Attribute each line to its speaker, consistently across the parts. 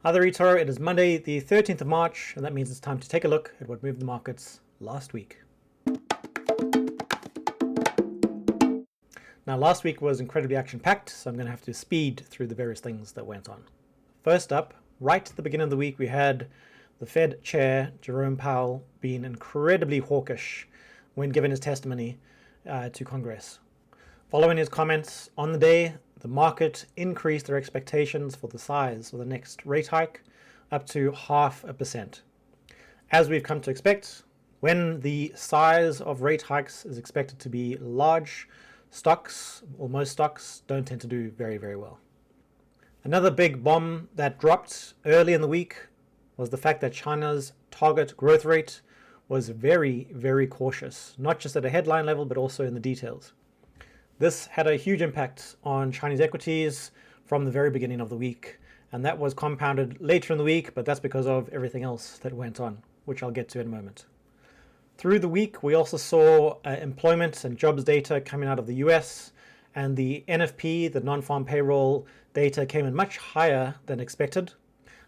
Speaker 1: Hi there, eToro. It is Monday, the 13th of March, and that means it's time to take a look at what moved the markets last week. Now, last week was incredibly action-packed, so I'm going to have to speed through the various things that went on. First up, right at the beginning of the week, we had the Fed Chair, Jerome Powell, being incredibly hawkish when giving his testimony to Congress. Following his comments on the day, the market increased their expectations for the size of the next rate hike up to 0.5%. As we've come to expect, when the size of rate hikes is expected to be large, stocks, or most stocks, don't tend to do very, very well. Another big bomb that dropped early in the week was the fact that China's target growth rate was very, very cautious, not just at a headline level, but also in the details. This had a huge impact on Chinese equities from the very beginning of the week, and that was compounded later in the week, but that's because of everything else that went on, which I'll get to in a moment. Through the week, we also saw employment and jobs data coming out of the US, and the NFP, the non-farm payroll data, came in much higher than expected.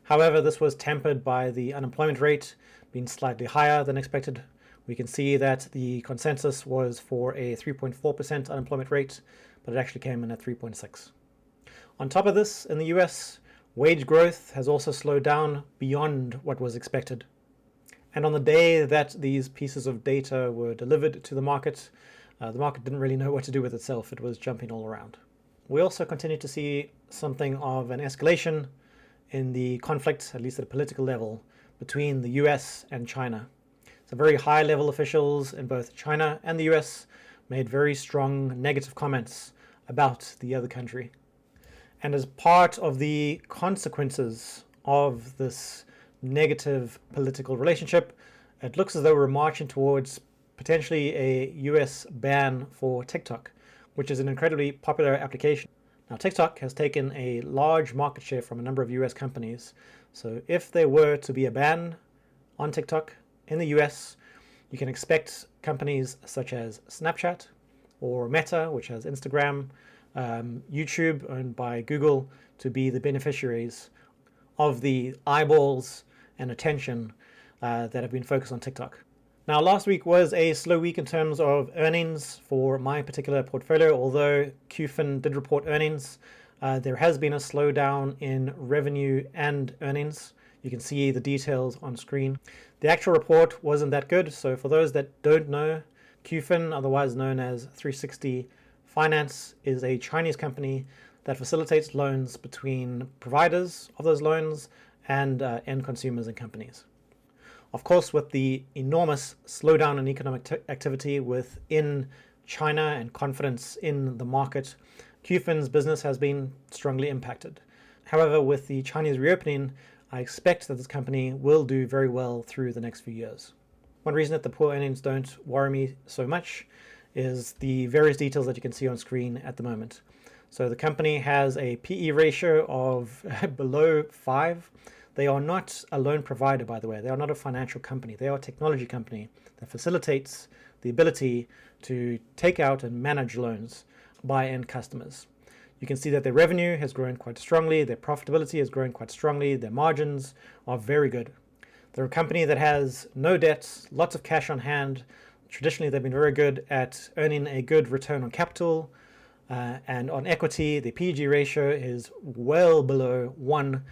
Speaker 1: However, this was tempered by the unemployment rate being slightly higher than expected. We can see that the consensus was for a 3.4% unemployment rate, but it actually came in at 3.6%. On top of this, in the US, wage growth has also slowed down beyond what was expected. And on the day that these pieces of data were delivered to the market didn't really know what to do with itself. It was jumping all around. We also continue to see something of an escalation in the conflict, at least at a political level, between the US and China. So very high-level officials in both China and the US made very strong negative comments about the other country. And as part of the consequences of this negative political relationship, it looks as though we're marching towards potentially a US ban for TikTok, which is an incredibly popular application. Now, TikTok has taken a large market share from a number of US companies. So if there were to be a ban on TikTok in the US, you can expect companies such as Snapchat or Meta, which has Instagram, YouTube, owned by Google, to be the beneficiaries of the eyeballs and attention that have been focused on TikTok. Now, last week was a slow week in terms of earnings for my particular portfolio. Although QFIN did report earnings, there has been a slowdown in revenue and earnings. You can see the details on screen. The actual report wasn't that good. So for those that don't know, QFIN, otherwise known as 360 Finance, is a Chinese company that facilitates loans between providers of those loans and end consumers and companies. Of course, with the enormous slowdown in economic activity within China and confidence in the market, QFIN's business has been strongly impacted. However, with the Chinese reopening, I expect that this company will do very well through the next few years. One reason that the poor earnings don't worry me so much is the various details that you can see on screen at the moment. So the company has a PE ratio of below 5. They are not a loan provider, by the way. They are not a financial company. They are a technology company that facilitates the ability to take out and manage loans by end customers. You can see that their revenue has grown quite strongly, their profitability has grown quite strongly, their margins are very good. They're a company that has no debts, lots of cash on hand. Traditionally, they've been very good at earning a good return on capital, and on equity, the PEG ratio is well below 1.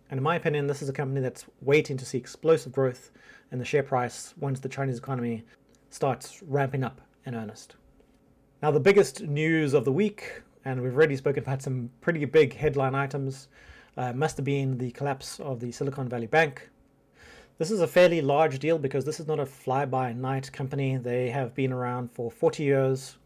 Speaker 1: And in my opinion, this is a company that's waiting to see explosive growth in the share price once the Chinese economy starts ramping up in earnest. Now, the biggest news of the week, and we've already spoken about some pretty big headline items, must have been the collapse of the Silicon Valley Bank. This is a fairly large deal because this is not a fly-by-night company. They have been around for 40 years.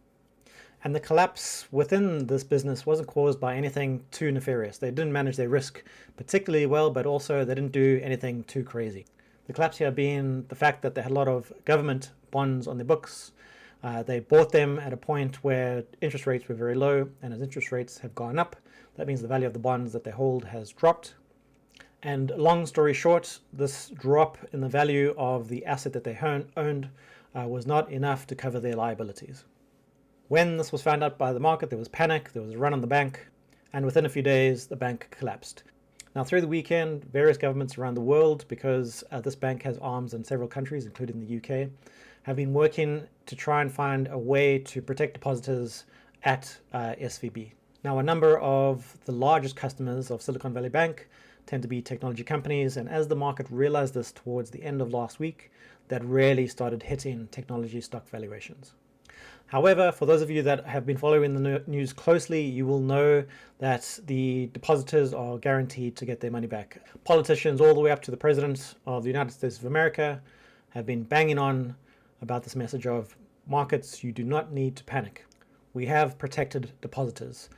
Speaker 1: And the collapse within this business wasn't caused by anything too nefarious. They didn't manage their risk particularly well, but also they didn't do anything too crazy. The collapse here being the fact that they had a lot of government bonds on their books. They bought them at a point where interest rates were very low, and as interest rates have gone up, that means the value of the bonds that they hold has dropped. And long story short, this drop in the value of the asset that they owned was not enough to cover their liabilities. When this was found out by the market, there was panic, there was a run on the bank, and within a few days, the bank collapsed. Now, through the weekend, various governments around the world, because this bank has arms in several countries, including the UK, have been working to try and find a way to protect depositors at SVB. Now, a number of the largest customers of Silicon Valley Bank tend to be technology companies, and as the market realized this towards the end of last week, that really started hitting technology stock valuations. However, for those of you that have been following the news closely, you will know that the depositors are guaranteed to get their money back. Politicians all the way up to the President of the United States of America have been banging on about this message of markets, you do not need to panic. We have protected depositors.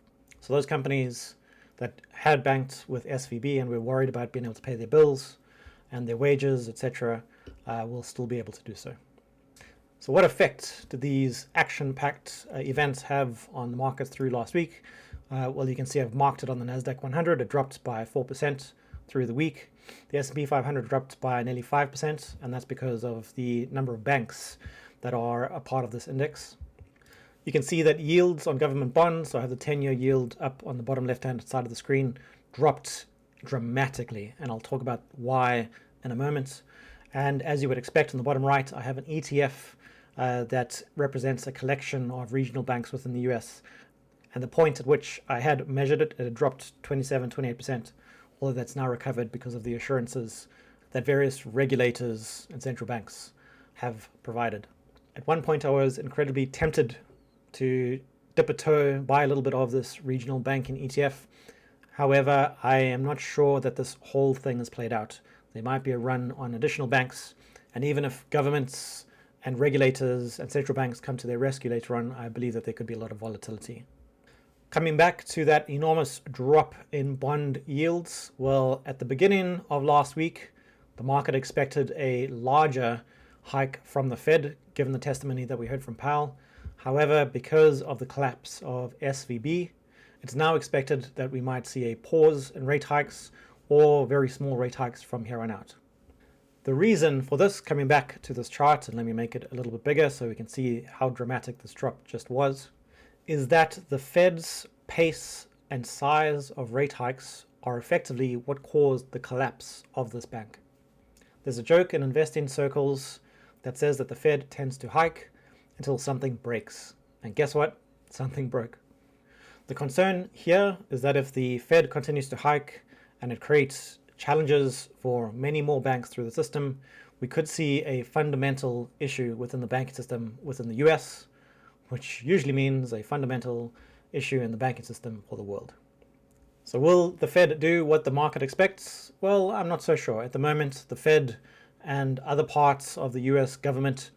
Speaker 1: So those companies that had banked with SVB and were worried about being able to pay their bills and their wages, etc., will still be able to do so. So what effect did these action-packed events have on the markets through last week? Well, you can see I've marked it on the Nasdaq 100. It dropped by 4% through the week. The S&P 500 dropped by nearly 5%, and that's because of the number of banks that are a part of this index. You can see that yields on government bonds, so I have the 10-year yield up on the bottom left-hand side of the screen, dropped dramatically, and I'll talk about why in a moment. And as you would expect on the bottom right, I have an ETF that represents a collection of regional banks within the US. And the point at which I had measured it, it had dropped 28%, although that's now recovered because of the assurances that various regulators and central banks have provided. At one point, I was incredibly tempted to dip a toe, buy a little bit of this regional banking ETF. However, I am not sure that this whole thing is played out. There might be a run on additional banks, and even if governments and regulators and central banks come to their rescue later on, I believe that there could be a lot of volatility. Coming back to that enormous drop in bond yields, well, at the beginning of last week, the market expected a larger hike from the Fed, given the testimony that we heard from Powell. However, because of the collapse of SVB, it's now expected that we might see a pause in rate hikes or very small rate hikes from here on out. The reason for this, coming back to this chart, and let me make it a little bit bigger so we can see how dramatic this drop just was, is that the Fed's pace and size of rate hikes are effectively what caused the collapse of this bank. There's a joke in investing circles that says that the Fed tends to hike until something breaks. And guess what? Something broke. The concern here is that if the Fed continues to hike and it creates challenges for many more banks through the system, we could see a fundamental issue within the banking system within the US, which usually means a fundamental issue in the banking system for the world. So will the Fed do what the market expects? Well, I'm not so sure. At the moment, the Fed and other parts of the US government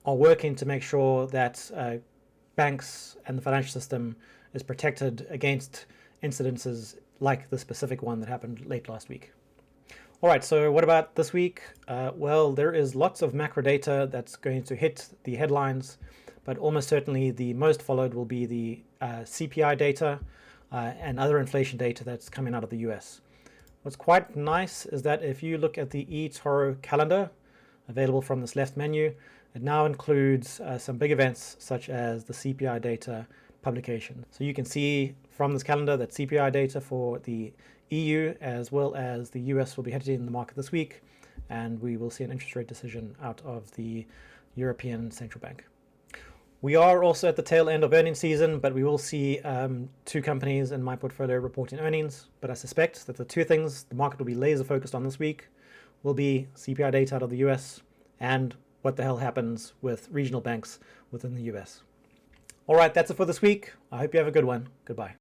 Speaker 1: are working to make sure that banks and the financial system is protected against incidences like the specific one that happened late last week. All right, so what about this week? Well, there is lots of macro data that's going to hit the headlines, but almost certainly the most followed will be the CPI data and other inflation data that's coming out of the US. What's quite nice is that if you look at the eToro calendar available from this left menu, it now includes some big events such as the CPI data publication. So you can see from this calendar that CPI data for the EU as well as the US will be hitting the market this week, and we will see an interest rate decision out of the European Central Bank. We are also at the tail end of earnings season, but we will see two companies in my portfolio reporting earnings. But I suspect that the two things the market will be laser focused on this week will be CPI data out of the US and what the hell happens with regional banks within the US. All right, that's it for this week. I hope you have a good one. Goodbye.